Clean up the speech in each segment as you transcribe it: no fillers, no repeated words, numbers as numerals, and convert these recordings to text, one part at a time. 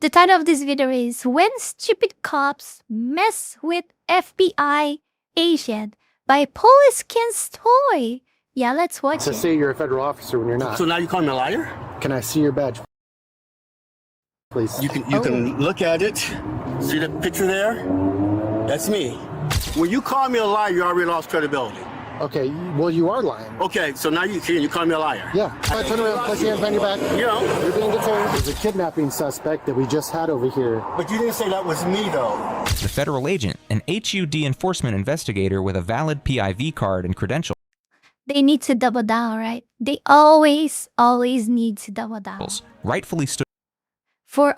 The title of this video is When Stupid Cops Mess with FBI Agent by Police Ken's Toy. Yeah, let's watch it. Say you're a federal officer when you're not. So now you call me a liar? Can I see your badge, please? You can look at it. See the picture there? That's me. When you call me a liar, you already lost credibility. Okay, well, you are lying. Okay, so now you call me a liar. Yeah. Turn around, place your hands behind your back. You know. You're being detained. There's a kidnapping suspect that we just had over here. But you didn't say that was me, though. The federal agent, an HUD enforcement investigator with a valid PIV card and credentials, They need to double down, right? They always need to double down. rightfully stood For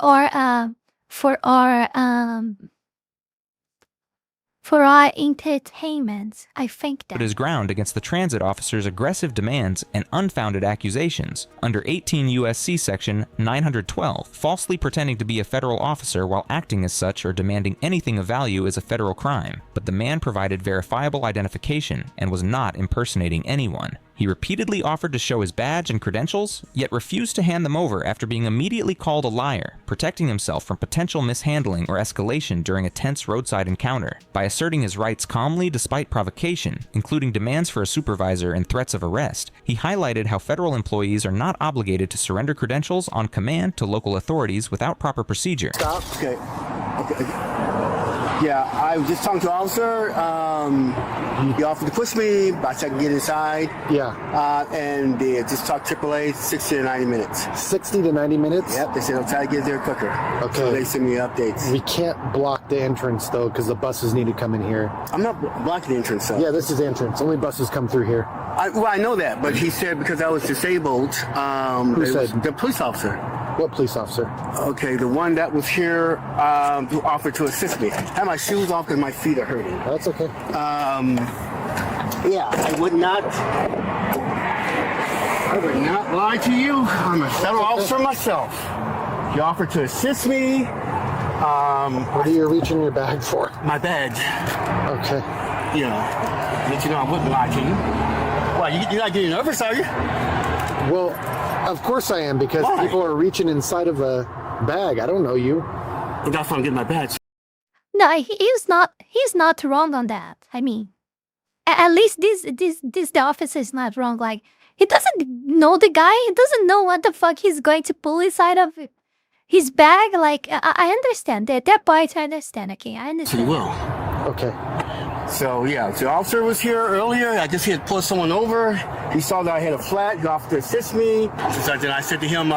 our entertainment, I think that. his ground against the transit officer's aggressive demands and unfounded accusations under 18 U.S.C. section 912, falsely pretending to be a federal officer while acting as such or demanding anything of value is a federal crime, but the man provided verifiable identification and was not impersonating anyone. He repeatedly offered to show his badge and credentials, yet refused to hand them over after being immediately called a liar, protecting himself from potential mishandling or escalation during a tense roadside encounter. By asserting his rights calmly despite provocation, including demands for a supervisor and threats of arrest, he highlighted how federal employees are not obligated to surrender credentials on command to local authorities without proper procedure. Stop. Okay. Yeah, I was just talking to an officer. He offered to push me, but I said I can get inside. Yeah. And they just talked AAA 60 to 90 minutes. 60 to 90 minutes? Yep, they said I'll try to get there quicker. Okay. So they send me updates. We can't block the entrance, though, because the buses need to come in here. I'm not blocking the entrance, though. Yeah, this is entrance. Only buses come through here. I know that, but he said because I was disabled. Who said? The police officer. What police officer? Okay, the one that was here who offered to assist me. I had my shoes off because my feet are hurting. That's okay. Yeah, I would not lie to you. I'm a federal officer myself. He offered to assist me. What are you reaching in your bag for? My badge. Okay. You know, let you know I wouldn't lie to you. Why, you're not getting nervous, are you? Well, of course I am, because Why? people are reaching inside of a bag. I don't know you. Well, that's why I'm getting my badge. No, he's not wrong on that. I mean, at least the officer is not wrong. Like, he doesn't know the guy. He doesn't know what the fuck he's going to pull inside of his bag. Like, I understand that part. I understand. Okay, I So understand. you will. Okay. So yeah, the officer was here earlier. I just had pulled someone over. He saw that I had a flat. He offered to assist me. So then I said to him,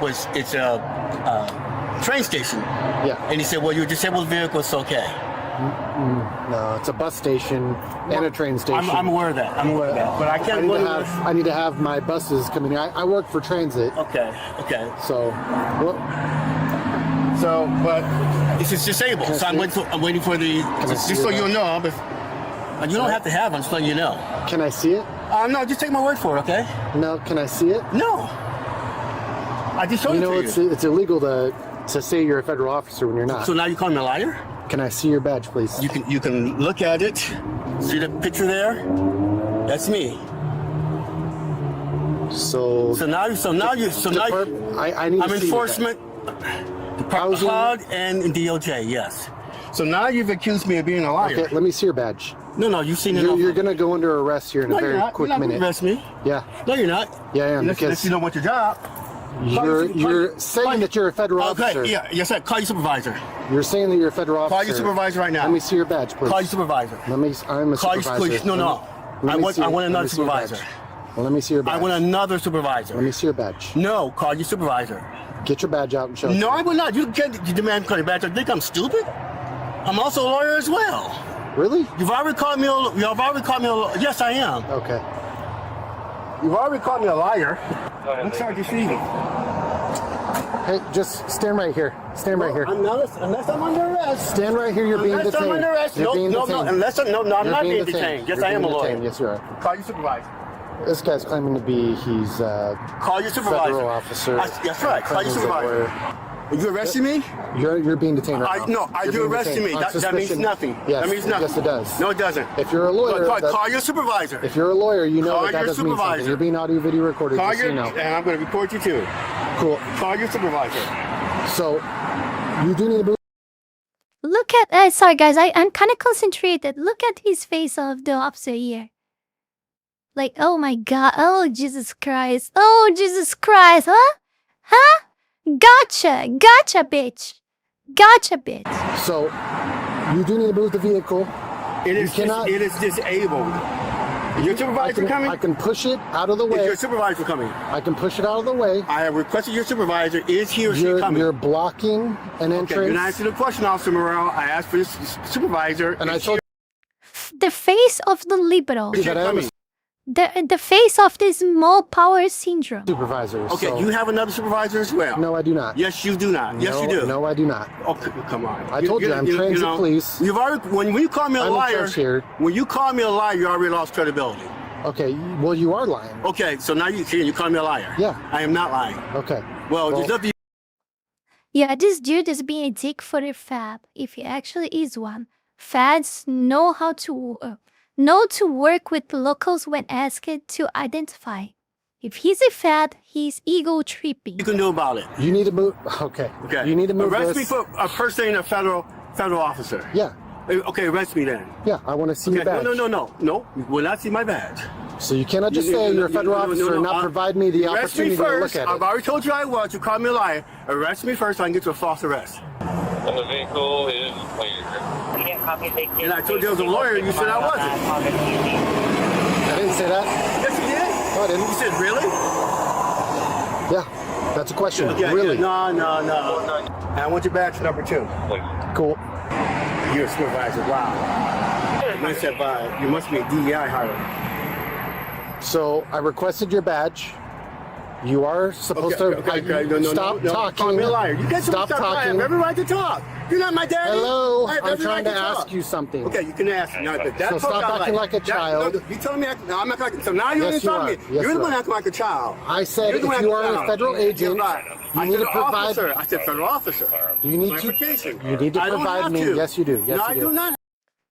it's a train station. Yeah. And he said, well, you're a disabled vehicle, it's okay. No, it's a bus station and a train station. I'm aware of that. I'm aware of that. But I can't go to I need to have my buses coming here. I work for transit. Okay. So, what? So, but this is disabled. So I'm waiting for the, just so you know, you don't have to have them, just letting you know. Can I see it? No, just take my word for it, okay? No, can I see it? No. I just showed You it know, to you. it's illegal to say you're a federal officer when you're not. So now you call me a liar? Can I see your badge, please? You can look at it. See the picture there? That's me. So now I need to I'm see your enforcement, HUD and DOJ, yes. So now you've accused me of being a liar. Okay, let me see your badge. No, you've seen it. You're going to go under arrest here in a very quick you're not minute. Arrest me. Yeah. No, you're not. Yeah, I am. Unless you don't want your job. You're saying that you're a federal officer. Okay, yeah, yes, sir. Call your supervisor. You're saying that you're a federal officer. Call your supervisor right now. Let me see your badge, please. Call your supervisor. I'm a supervisor. No. I want another supervisor. Well, let me see your badge. I want another supervisor. Let me see your badge. No, call your supervisor. Get your badge out and show it. No, I will not. You demand call your badge. I think I'm stupid. I'm also a lawyer as well. Really? You've already called me a yes, I am. Okay. You've already called me a liar. I'm charged with thieving. Hey, just stand right here. Stand right here. Unless I'm under arrest. Stand right here. You're being Unless detained. I'm under arrest. You're being detained. I'm not being detained. Yes, You're I am a being lawyer. detained. Yes, you are. Call your supervisor. This guy's claiming to be Call your supervisor. federal officer. That's right. Call your supervisor. Are you arresting me? You're being detained right now. No, you're arresting me. That means nothing. Yes, that means nothing. Yes, it does. No, it doesn't. If you're a lawyer, call your supervisor. If you're a lawyer, you know that Call your doesn't mean something. supervisor. You're being audio video recorded. Call just so you know. and I'm going to report you too. Cool. Call your supervisor. So You do need to move. Look at, sorry guys, I'm kind of concentrated. Look at his face of the officer here. Like, oh my god, oh Jesus Christ, huh? Huh? Gotcha, bitch. So, you do need to move the vehicle. It is disabled. Is your supervisor coming? I can push it out of the way. Is your supervisor coming? I can push it out of the way. I have requested your supervisor. Is he or she coming? You're blocking an entrance. Okay, you're not answering the question, Officer Morrell. I asked for this supervisor. And I told The face of the liberal. you that I am a The face of this small power syndrome. supervisor. Okay, so you have another supervisor as well? No, I do not. Yes, you do not. Yes, you do. No, I do not. Okay, come on. I told you, I'm transit police. You've already, when you call me a I'm in liar, charge here. when you call me a liar, you already lost credibility. Okay, well, you are lying. Okay, so now you call me a liar. Yeah. I am not lying. Okay. Well, there's nothing. Yeah, this dude is being a dick for a fab, if he actually is one. Fads know how to work with locals when asked to identify. If he's a fad, he's ego tripping. You can do about it. You need to move. Okay. Okay. You need to move Arrest this. me for impersonating a federal officer. Yeah. Okay, arrest me then. Yeah, I want to see your badge. No. You will not see my badge. So you cannot just say you're a federal officer and not provide me the opportunity to look at I've it. already told you I was. You called me a liar. Arrest me first so I can get you a false arrest. And the vehicle is clear. And I told you I was a lawyer and you said I wasn't. I didn't say that. Yes, you did. No, I didn't. You said really? Yeah, that's a question. Yeah, really? Yeah, no. And I want your badge number 2. Cool. You're a supervisor. Wow. You must be a DEI hire. So I requested your badge. You are supposed to stop talking. Call me a liar. You guys stop talking. I have every right to talk. You're not my daddy. Hello, I have I'm every trying right to ask talk. you something. Okay, you can ask me. So stop acting like a child. You telling me? No, I'm not like. So now you're Yes, you inside are. me. Yes, You're the you one are. acting like a child. I said if You're the one you acting are like a federal agent, you need to provide. Officer. I said federal officer. You need to provide me. Yes, you do. Yes, No, I you do do. not.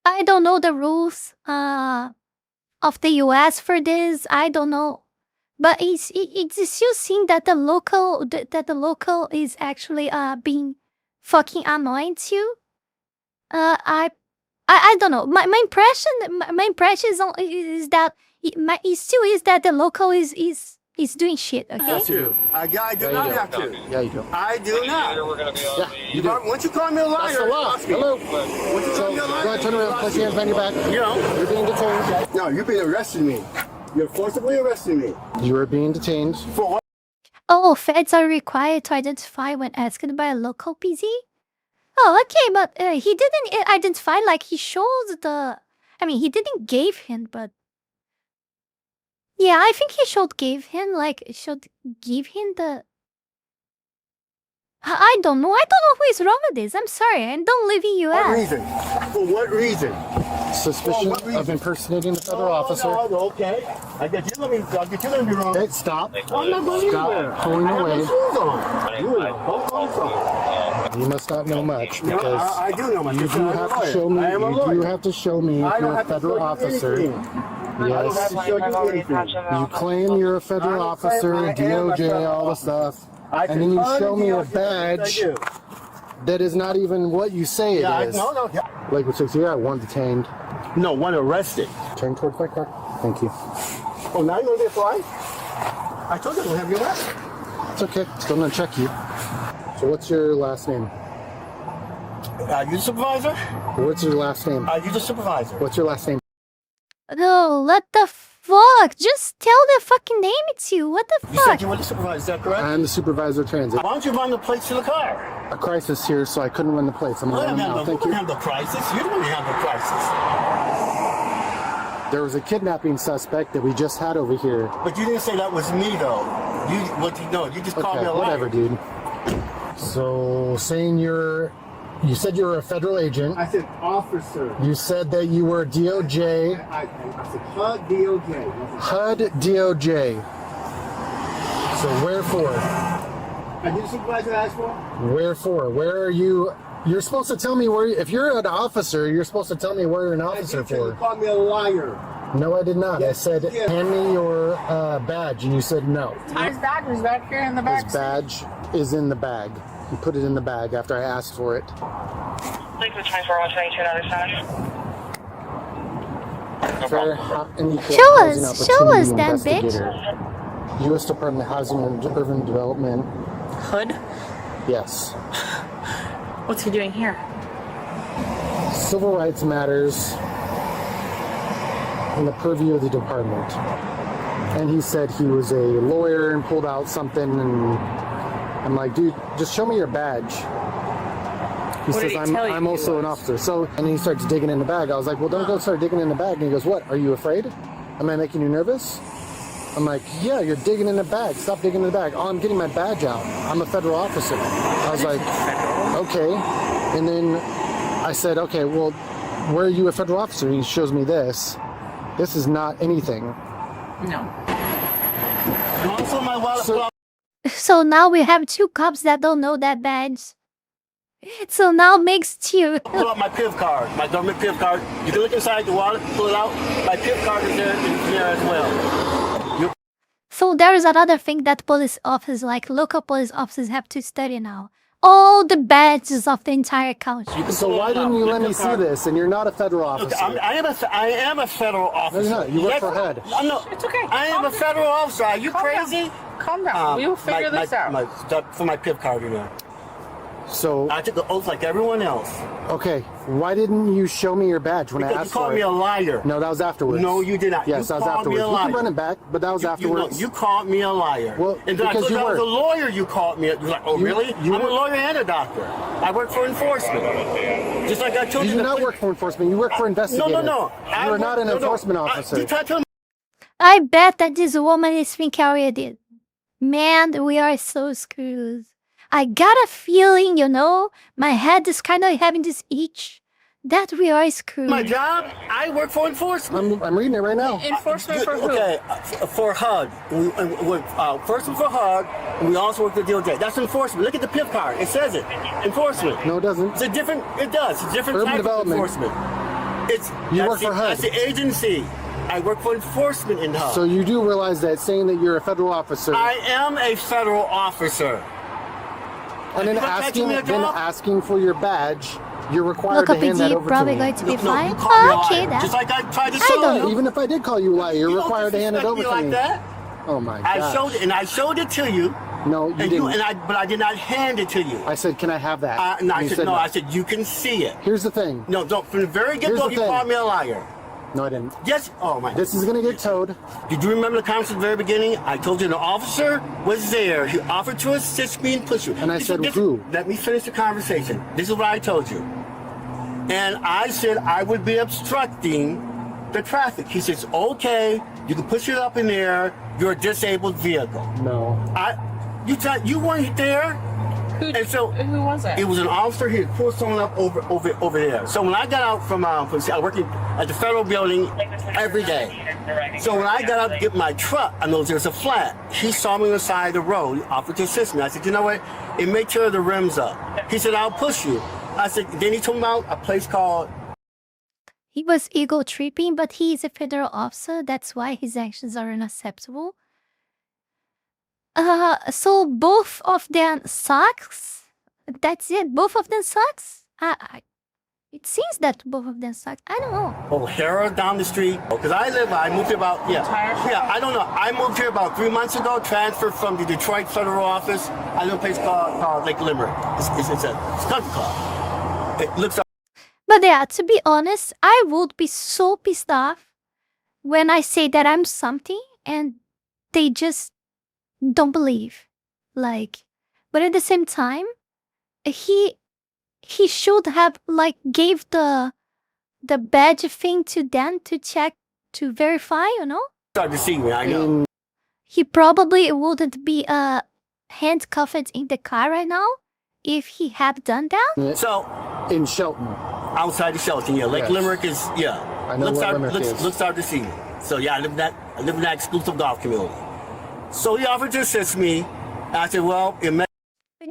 I don't know the rules of the US for this. I don't know. But it's still seeing that the local is actually being fucking annoying too. I don't know. My impression is that it still is that the local is doing shit. Okay. Yes, you do. I do not have to. Yeah, you do. I do not. We're going to be on Yeah, you do. Once you call me a liar, That's the law. trust me. Hello. Once you So call me a go liar, ahead, turn around, place your hands behind your back. You know. You're being detained. No, you're being arresting me. You're forcibly arresting me. You are being detained. For what? Oh, feds are required to identify when asked by a local PZ? Oh, okay, but he didn't identify like he showed the... I mean, he didn't give him, but... Yeah, I think he should give him the... I don't know. I don't know who is wrong with this. I'm sorry. I don't live in What US. reason? For what reason? Suspicion what reason? of impersonating the federal officer. No, okay. I get you. Let me be wrong. Hey, stop. I'm not going anywhere. Stop pulling I have my away. shoes on. You are both on something. You must not know much No, because I do know my you do have to show me. I am a You lawyer. do have to show me I if don't you're a have to federal show you officer. anything. I don't have Yes. to show you anything. You claim you're a federal officer, DOJ, all the stuff, and then you show me a badge that is not even what you say it is. No. Lakewood 60, yeah, one detained. No, one arrested. Turn towards my car. Thank you. Oh, now you're going to get flight? I told you I don't have your last. It's okay. Still gonna check you. So what's your last name? You the supervisor? What's your last name? You the supervisor? What's your last name? No, what the fuck? Just tell the fucking name it's you. What the You said fuck? you were the supervisor, is that correct? I'm the supervisor of transit. Why don't you run the plates to the car? A crisis here, so I couldn't run the plates. I'm We gonna don't run now. Thank you. have the crisis. You don't have the crisis. There was a kidnapping suspect that we just had over here. But you didn't say that was me, though. You just called me Okay, a liar. whatever, dude. So saying you said you were a federal agent. I said officer. You said that you were DOJ. I said HUD DOJ. HUD DOJ. So where for? I did the supervisor ask for? Where for? Where are you? You're supposed to tell me where. If you're an officer, you're supposed to tell me where you're an officer You for. called me a liar. No, I did not. Yes, I said, yes. hand me your badge, and you said no. His badge is back here in the back. His badge is in the bag. He put it in the bag after I asked for it. Liquid 24-122, another side. Fair and equal Show housing us, show us opportunity then, investigator. U.S. Department of Housing and Urban Development. Hood? Yes. What's he doing here? Civil rights matters in the purview of the department. And he said he was a lawyer and pulled out something, and I'm like, dude, just show me your badge. He What says, did he tell you I'm he also an was? officer. So, and he starts digging in the bag. I was like, well, don't go start digging in the bag. And he goes, what? Are you afraid? Am I making you nervous? I'm like, yeah, you're digging in the bag. Stop digging in the bag. Oh, I'm getting my badge out. I'm a federal officer. I was like, okay. And then I said, okay, well, where are you a federal officer? He shows me this. This is not anything. No. And also my wallet. So- So now we have two cops that don't know that badge. So now makes two. Pull out my PIV card, my government PIV card. You can look inside the wallet, pull it out. My PIV card is there as well. So there is another thing that police officers, like local police officers, have to study now. All the badges of the entire country. You can So pull why it out. didn't you let PIV me see card. this? And you're not a federal Look, officer. I am a federal officer. No, you're not. You work for HUD. I'm not. It's okay. I am a federal officer. Are you Calm down. crazy? Calm down. We will figure this out. For my PIV card, you know. So, I took the oath like everyone else. okay, why didn't you show me your badge when I Because you asked called for me it? a liar. No, that was afterwards. No, you did not. Yes, You that was called me afterwards. a You can liar. run it back, but that was afterwards. You called me a liar. Well, and because I you I was were. a lawyer, you called me. You're like, oh, really? you I'm were- a lawyer and a doctor. I work for enforcement. Just like I told You you. do not work for enforcement. You work for investigators. No. You are not an enforcement officer. You tried to I bet that this woman is thinking already. Man, we are so screwed. I got a feeling, you know, my head is kind of having this itch that we are screwed. my job. I work for enforcement. I'm reading it right now. Enforcement for who? Okay, for HUD. First for HUD, and we also work for DOJ. That's enforcement. Look at the PIF card. It says it. Enforcement. No, it doesn't. It's a different. It does. It's a different Urban type development. of enforcement. It's You that's work for HUD. That's the agency. I work for enforcement in HUD. So you do realize that saying that you're a federal officer I am a federal officer. and then You want to catch me a job? asking for your badge, you're required Look to up hand that is over probably to me. going to be No, fine. you called me a Okay, liar. then. Just like I tried to I show don't- you. Even if I did call you a liar, you're You don't required to hand it disrespect over me to like me. that. Oh my I god. showed it, and I showed it to you. No, you And didn't. but I did not hand it to you. I said, can I have that? No, I And you said no. I said you can see it. Here's the thing. No, don't. From the very Here's get-go, the you thing. called me a liar. No, I didn't. Yes. Oh my. This is gonna get towed. Did you remember the conversation at the very beginning? I told you the officer was there. He offered to assist me and push you. And I said, who? Let me finish the conversation. This is what I told you. And I said I would be obstructing the traffic. He says, okay, you can push it up in there. You're a disabled vehicle. No. You weren't there. And so Who was that? it was an officer. He had pulled someone up over there. So when I got out from I working at the federal building every day. So when I got out to get my truck, I know there's a flat. He saw me on the side of the road, offered to assist me. I said, you know what? And make sure the rim's up. He said, I'll push you. I said, then he told me about a place called. He was ego tripping, but he is a federal officer. That's why his actions are unacceptable. So both of them sucks. That's it. Both of them sucks. It seems that both of them suck. I don't know. O'Hara down the street. Because I moved here about, I don't know. I moved here about 3 months ago, transferred from the Detroit federal office. I live in a place called Lake Limerick. It's a country club. It looks But yeah, to be honest, I would be so pissed off when I say that I'm something and they just don't believe. Like, but at the same time, he should have like gave the badge thing to them to check, to verify, you know? starting to see me, I know. He probably wouldn't be handcuffed in the car right now if he had done that. So, In Shelton. outside the shelter, Lake Yes. Limerick is, I know where Limerick is. Looks out to see me. So yeah, I live in that exclusive golf community. So he offered to assist me. And I said, well,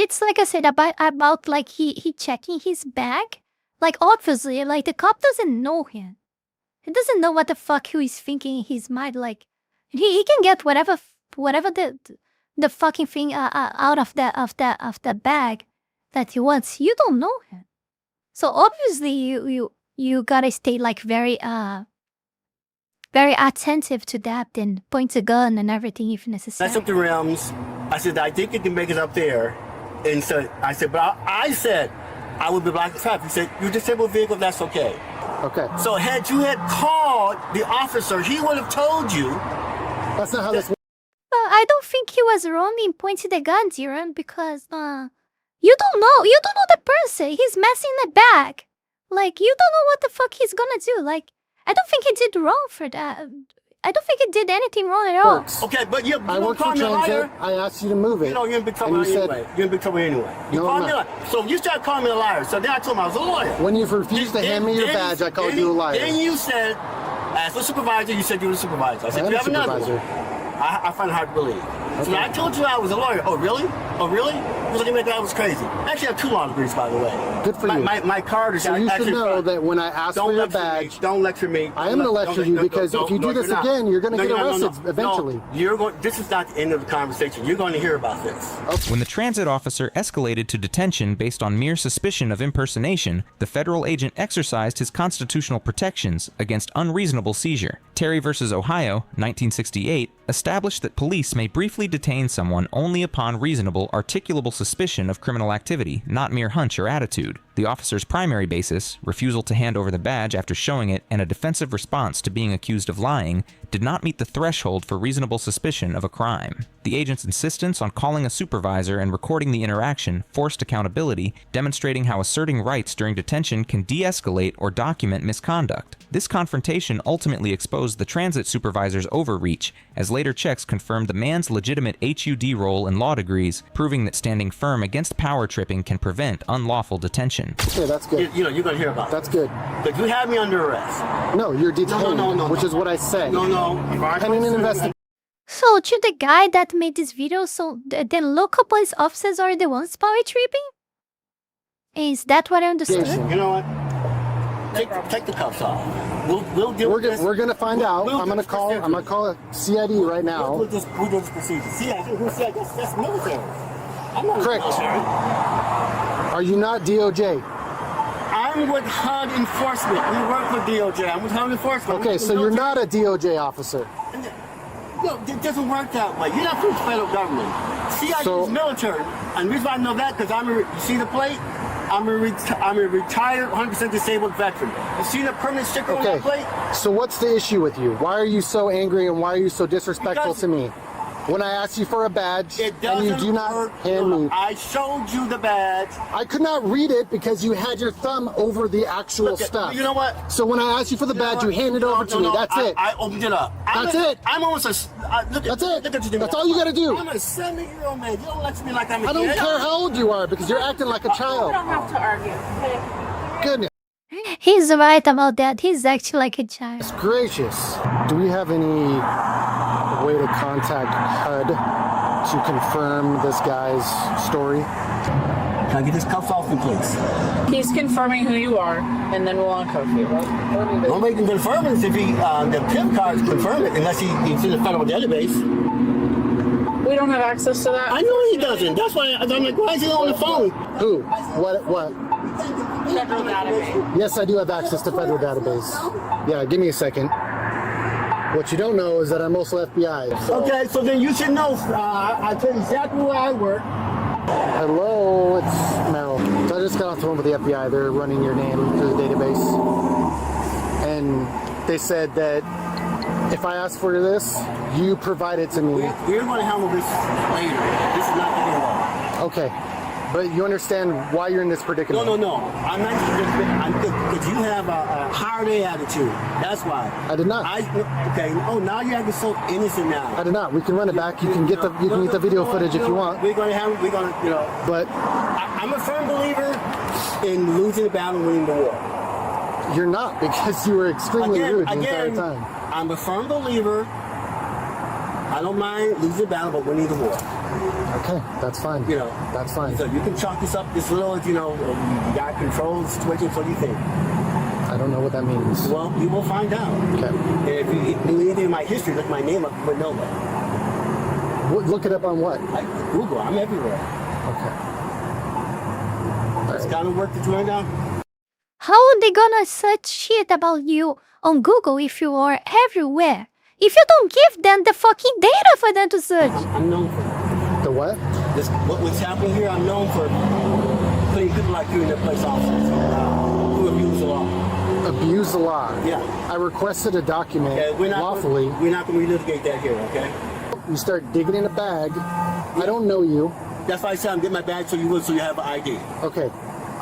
It's like I said about like he checking his bag. Like obviously, like the cop doesn't know him. He doesn't know what the fuck he is thinking in his mind. Like he can get whatever the fucking thing out of the bag. that he wants. You don't know him. So obviously you gotta stay like very attentive to that and point a gun and everything if necessary. That's up the realms. I said, I think it can make it up there. And so I said, but I said I would be blocking traffic. He said, you disabled vehicle, that's okay. Okay. So had you had called the officer, he would have told you. That's not how this works. Well, I don't think he was wrong in pointing the gun, Jiren, because you don't know the person. He's messing the bag. Like, you don't know what the fuck he's gonna do. Like, I don't think he did wrong for that. I don't think he did anything wrong at all. Works. Okay, but you I work for call me a liar. transit. I asked you to move it. You know, you're in big trouble and you anyway. said, You're in big trouble anyway. You No, called I'm me a not. liar. So you started calling me a liar. So then I told him I was a lawyer. when you refused to hand me your badge, I called you a liar. Then you said, as a supervisor, you said you were a supervisor. I said, I am you a have another supervisor. one. I find it hard to believe. So Okay. when I told you I was a lawyer, oh really? Oh really? Because I think that was crazy. I actually have 2 law degrees, by the way. Good for you. My card is So you actually should know that when I ask for your badge, Don't lecture me. I am going to lecture you because if you do this again, you're going to get arrested eventually. No, you're going. This is not the end of the conversation. You're going to hear about this. When the transit officer escalated to detention based on mere suspicion of impersonation, the federal agent exercised his constitutional protections against unreasonable seizure. Terry v. Ohio, 1968, established that police may briefly detain someone only upon reasonable, articulable suspicion of criminal activity, not mere hunch or attitude. The officer's primary basis, refusal to hand over the badge after showing it and a defensive response to being accused of lying, did not meet the threshold for reasonable suspicion of a crime. The agent's insistence on calling a supervisor and recording the interaction forced accountability, demonstrating how asserting rights during detention can de-escalate or document misconduct. This confrontation ultimately exposed the transit supervisor's overreach, as later checks confirmed the man's legitimate HUD role and law degrees, proving that standing firm against power tripping can prevent unlawful detention. Okay, that's good. You're going to hear about That's good. But you have me under arrest. No, you're detained, No. which is what I said. No. Pending an investigation. So to the guy that made this video, so then local police officers are the ones power tripping? Is that what I understood? Jason. You know what? Take the cuffs off. We'll deal with this. We're gonna find out. We'll I'm gonna do call. this I'm gonna call a CID right now. We'll do this procedure. CID, that's military. I'm not Correct. military. Are you not DOJ? I'm with HUD enforcement. We work with DOJ. I'm with HUD enforcement. Okay, so you're not a DOJ officer. No, it doesn't work that way. You're not from the federal government. CID So- is military. And the reason why I know that, because you see the plate? I'm a retired, 100% disabled veteran. You see the permanent sticker on Okay. that plate? So what's the issue with you? Why are you so angry and why are you so disrespectful Because- to me? When I asked you for a badge It and you doesn't do not work. hand me, I showed you the badge. I could not read it because you had your thumb over the actual Look at- stuff. you know what? So when I asked you for the You know badge, what? you handed No, over to no, me. no, That's it. I opened it up. That's it. I'm almost look at, That's it. Look at you. That's all you gotta do. I'm a 70-year-old man. You don't lecture me like I'm a I don't kid. care how old you are because you're acting like a We child. don't have to argue. Okay? Goodness He's right about that. He's actually like a child. gracious. Do we have any way to contact HUD to confirm this guy's story? Can I get his cuffs off me, please? He's confirming who you are, and then we'll uncuff you. Right? The only way you can confirm it is if the PIP cards confirm it, unless he's in the federal database. We don't have access to that. I know he doesn't. That's why I'm like, why is he on the phone? Who? What? Federal database. Yes, I do have access to federal database. Yeah, give me a second. What you don't know is that I'm also FBI. So. Okay, so then you should know. I tell you exactly where I work. Hello, it's Mel. So I just got off the phone with the FBI. They're running your name through the database. And they said that if I ask for this, you provide it to me. We're going to handle this later. This is not getting involved. Okay. But you understand why you're in this predicament? No. I'm not because you have a hard A attitude. That's why. I did not. Okay. Oh, now you're acting so innocent now. I did not. We can run it back. You can get the video footage if you want. We're going to, But I'm a firm believer in losing the battle and winning the war. you're not because you were extremely rude the entire time. I'm a firm believer. I don't mind losing the battle, but winning the war. Okay, that's fine. That's fine. So you can chalk this up, this little, you got control of the situation. So what do you think? I don't know what that means. Well, you will find out. Okay. And if you knew anything in my history, look my name up, you would know that. Look it up on what? Google, I'm everywhere. Okay. That's kind of work that you're doing. How are they gonna search shit about you on Google if you are everywhere? If you don't give them the fucking data for them to search. I'm known for The what? this. What's happening here? I'm known for putting people like you in their place, officers who abuse the law. Abuse the law. Yeah. I requested a document Okay, lawfully. We're not going to relitigate that here, okay? You start digging in a bag. I don't know you. That's why I said I'm getting my badge so you have an ID. Okay.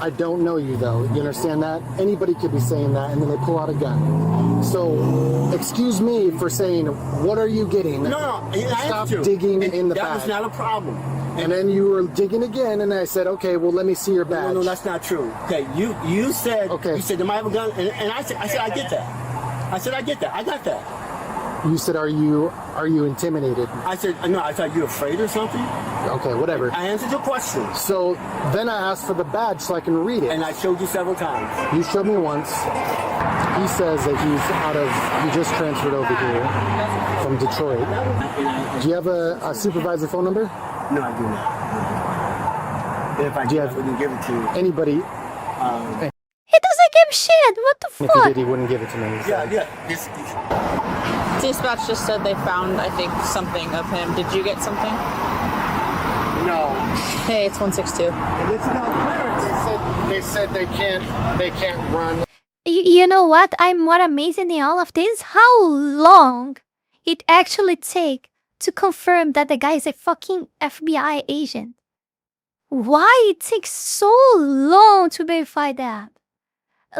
I don't know you though. You understand that? Anybody could be saying that and then they pull out a gun. So, excuse me for saying, what are you getting? No, I Stop asked you. digging in the that bag. was not a problem. And then you were digging again and I said, okay, well, let me see your badge. No, that's not true. Okay, you said, Okay. you said, am I have a gun? And I said, I get that. I said, I get that. I got that. You said, are you intimidated? I said, no, I thought you afraid or something. Okay, whatever. I answered your question. So then I asked for the badge so I can read it. And I showed you several times. You showed me once. He says that he just transferred over here from Detroit. Do you have a supervisor phone number? No, I do not. If I Do you did, I have- wouldn't give it to you. Anybody? He doesn't give shit. What the If he fuck? did, he wouldn't give it to me. So. Yeah. Dispatch just said they found, I think, something of him. Did you get something? No. Hey, it's 162. It's not clearance. They said they can't run. You know what? I'm more amazing in all of this. How long it actually take to confirm that the guy is a fucking FBI agent? Why it takes so long to verify that?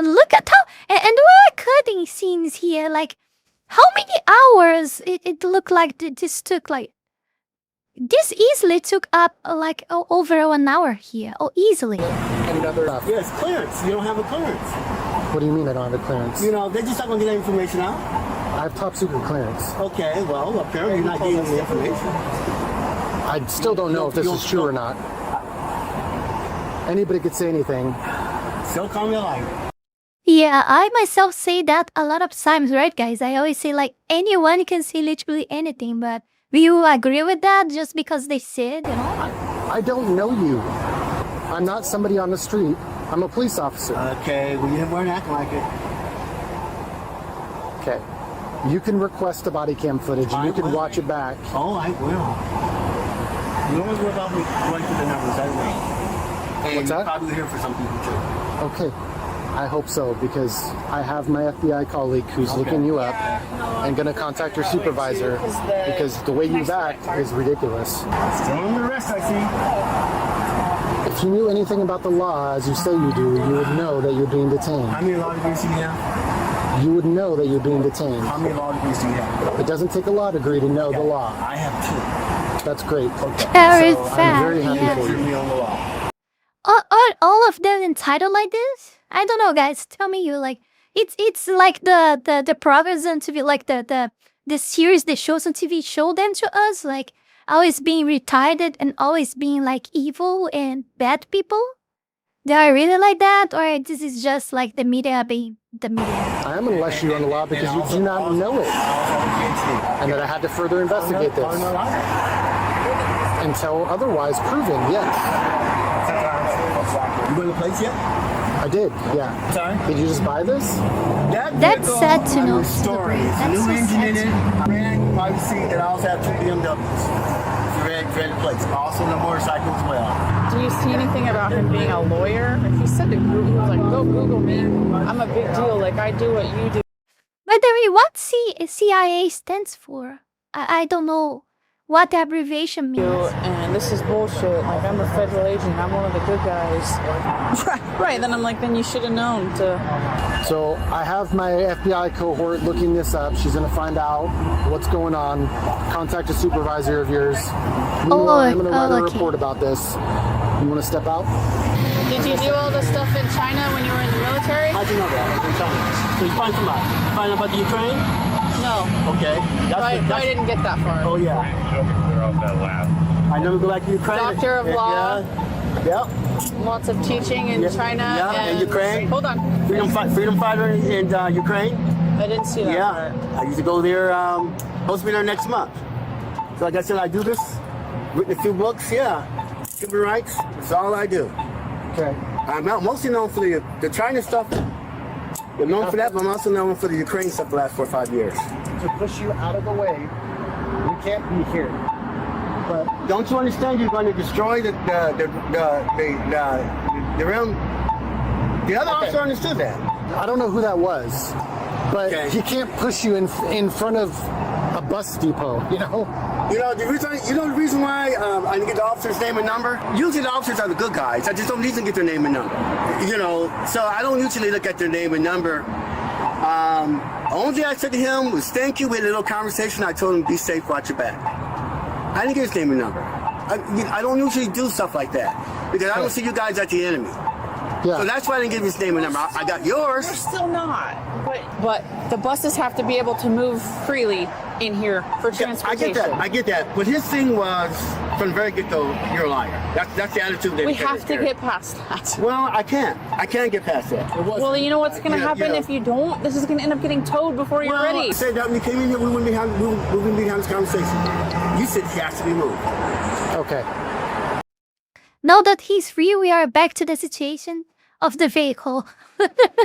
Look at how and there are cutting scenes here. Like, how many hours it looked like this took? Like, this easily took up like over 1 hour here. Oh, easily. Another stuff. Yes, clearance. You don't have a clearance. What do you mean I don't have a clearance? You know, they're just not going to get that information out. I have top secret clearance. Okay, well, apparently you're not getting the information. I still don't know if this is true or not. Anybody could say anything. Still call me a liar. Yeah, I myself say that a lot of times, right, guys? I always say, like, anyone can say literally anything, but will you agree with that just because they said, you know? I don't know you. I'm not somebody on the street. I'm a police officer. Okay, well, you weren't acting like it. Okay. You can request the body cam footage and I you can will. watch it back. Oh, I will. You don't worry about me going through the numbers. I will. And What's that? probably here for some people, too. Okay. I hope so because I have my FBI colleague who's looking you up and going to contact your supervisor because the way you act is ridiculous. Still on the rest, I see. If you knew anything about the law as you say you do, you would know that you're being How detained. many law degrees do you have? You would know that you're being detained. How many law degrees do you have? It doesn't take a law degree to know the law. I have That's great. Very So, I'm fast. very happy Yeah. for two. Me on the law. Are all of them entitled like this? I don't know, guys. Tell me you like it's like the progress on TV, like the series the shows on TV show them to us, like always being retarded and always being like evil and bad people. They are really like that, or this is just like the media being the media? I am unless you on the law because you do not know it. And that I had to further investigate this until otherwise proven, yes. You going to place yet? I did, yeah. Sorry? Did you just buy this? That's sad to know. Story. It's a That's new so engine sad in to it. I ran privacy, and I also have 2 BMWs. Ready to place. Also the motorcycle as well. Do you see anything about him being a lawyer? Like he said to Google, he was like, go Google me. I'm a big deal. Like I do what you do. By the way, what CIA stands for? I don't know what the abbreviation means. And this is bullshit. Like I'm a federal agent. I'm one of the good guys. Right. Then I'm like, then you should have known to. So I have my FBI cohort looking this up. She's going to find out what's going on. Contact a supervisor of yours. Meanwhile, I'm going to write a okay. report about this. You want to step out? Did you do all this stuff in China when you were in the military? How'd you know that? In China. So you find somebody. You find out about the Ukraine? No. Okay. I didn't get that far. Oh, yeah. I never go back to Ukraine. Doctor of law. Yep. Lots of teaching in China and Ukraine. Hold on. Freedom fighter in Ukraine. I didn't see that Yeah. part. I used to go there, supposed to be there next month. So like I said, I do this, written a few books, yeah. Human rights, that's all I do. Okay. I'm mostly known for the China stuff. I'm known for that, but I'm also known for the Ukraine stuff the last 4 or 5 years. To push you out of the way, you can't be here. But Don't you understand? You're going to destroy the realm. The other officer understood that. I don't know who that was, but Okay. he can't push you in front of a bus depot, you know? The reason why I didn't get the officer's name and number? Usually the officers are the good guys. I just don't usually get their name and number. So I don't usually look at their name and number. Only thing I said to him was thank you. We had a little conversation. I told him be safe, watch your back. I didn't get his name and number. I don't usually do stuff like that because I don't see you guys as the enemy. Yeah. So that's why I didn't give his name and number. I got yours. We're still not. But the buses have to be able to move freely in here for transportation. I get that. But his thing was, from the very get-go, you're a liar. That's the attitude that We he have to carried. get past that. Well, I can't get past that. Well, you know what's going to happen if you don't? This is going to end up getting towed before you're ready. I said that when you came in here, we wouldn't be having this conversation. You said he has to be moved. Okay. Now that he's free, we are back to the situation of the vehicle.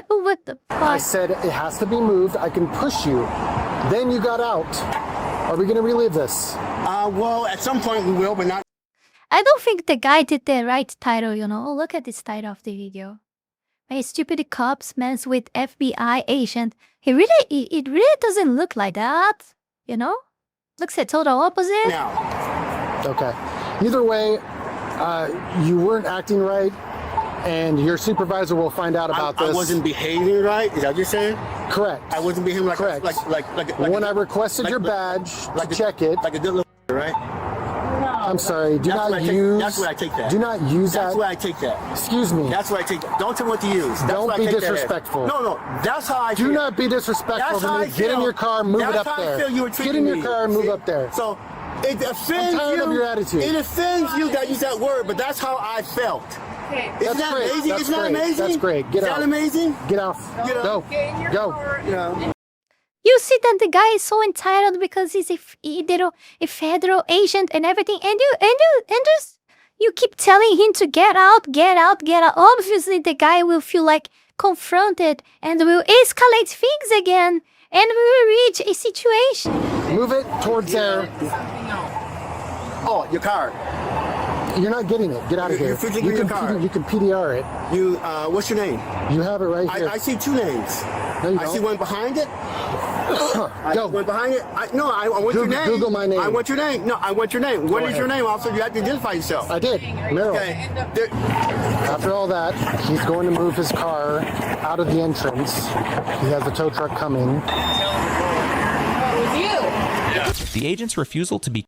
What the I fuck? said it has to be moved. I can push you. Then you got out. Are we going to relive this? Well, at some point we will, but not. I don't think the guy did the right title, you know. Look at this title of the video. My stupid cops mess with FBI agent. It really doesn't look like that, you know? Looks the total opposite. Now, Okay. Either way, you weren't acting right, and your supervisor will find out about this. I wasn't behaving right. Is that what you're saying? Correct. I wasn't behaving like Correct. like When I requested your badge to check it, like a good little right. I'm sorry. Do not use. That's where I take that. Do not use That's that. where I take that. Excuse me. That's where I take that. Don't tell me what to use. That's Don't where I be take that as. disrespectful. No. That's how I feel. Do not be disrespectful That's how to I me. Get in feel. your car, move That's it up how I there. feel you were Get treating in your me. car and move See? up there. So it offends I'm tired you. of your attitude. It offends you that I use that word, but that's how I felt. Okay. Isn't That's that great. amazing? That's Isn't that great. amazing? That's great. Get Is out. that amazing? Get out. Get out. Go. Get in your Go. car. Yeah. You see that the guy is so entitled because he's a federal agent and everything, and you keep telling him to get out, get out, get out. Obviously, the guy will feel like confronted and will escalate things again, and we will reach a situation. Move it towards there. Oh, your card. You're not getting it. Get out of You're here. physically in your car. You can PDR it. You. What's your name? You have it right here. I see two names. No, you I don't. see one behind it. I Go. went behind it. I want your name. Google my name. I want your name. No, I want your name. What is ahead. your name, officer? You have to identify yourself. I did. Merrill. Okay. After all that, he's going to move his car out of the entrance. He has a tow truck coming. The agent's refusal to be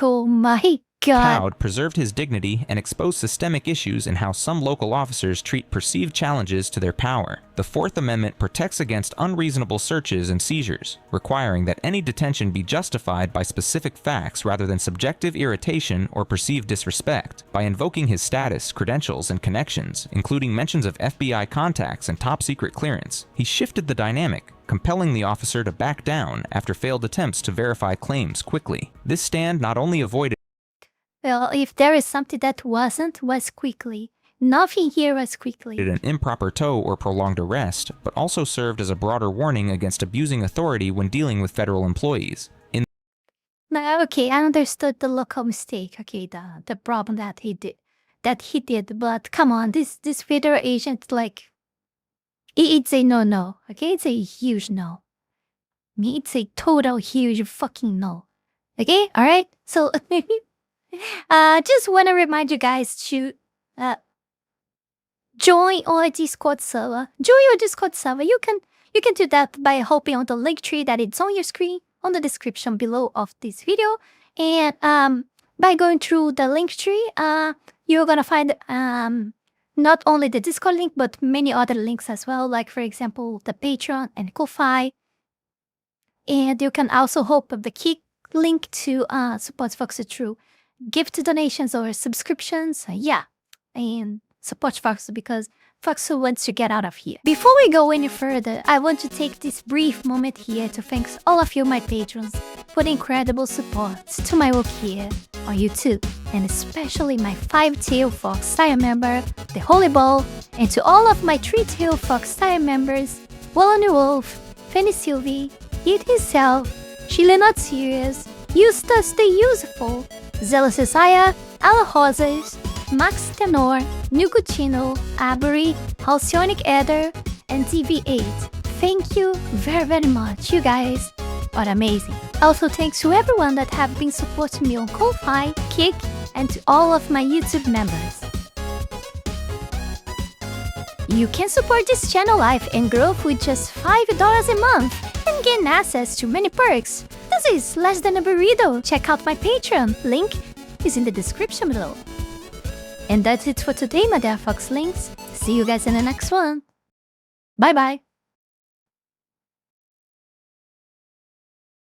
Oh my god. cowed preserved his dignity and exposed systemic issues in how some local officers treat perceived challenges to their power. The Fourth Amendment protects against unreasonable searches and seizures, requiring that any detention be justified by specific facts rather than subjective irritation or perceived disrespect. By invoking his status, credentials, and connections, including mentions of FBI contacts and top-secret clearance, he shifted the dynamic, compelling the officer to back down after failed attempts to verify claims quickly. This stand not only avoided Well, if there is something that was quickly. Nothing here was quickly. an improper tow or prolonged arrest, but also served as a broader warning against abusing authority when dealing with federal employees. In Now, okay, I understood the local mistake. Okay, the problem that he did, but come on, this federal agent, like, it's a no. Okay, it's a huge no. Me, it's a total huge fucking no. Okay, all right. So, just want to remind you guys to join our Discord server. Join your Discord server. You can do that by hopping on the link tree that is on your screen on the description below of this video, and by going through the link tree, you're gonna find not only the Discord link but many other links as well, like for example the Patreon and Ko-Fi, and you can also hop up the key link to support Fox through gift donations or subscriptions. And support Fox because Fox wants to get out of here. Before we go any further, I want to take this brief moment here to thank all of you, my patrons, for the incredible support to my work here. on YouTube, and especially my 5-tail fox style member, the Holy Ball, and to all of my 3-tail fox style members, Wallany Wolf, Fanny Sylvie, Eat Himself, Chile Not Serious, Eustace the Useful, Zealous Isaiah, Ala Rosas, Max Tenor, Nicotino, Avery, Halcyonic Eder, and TV8. Thank you very much, you guys are amazing. Also thanks to everyone that have been supporting me on Ko-Fi, Kick, and to all of my YouTube members. You can support this channel life and growth with just $5 a month and gain access to many perks. This is less than a burrito. Check out my Patreon, link is in the description below. And that's it for today, my dear Fox Links. See you guys in the next one. Bye bye.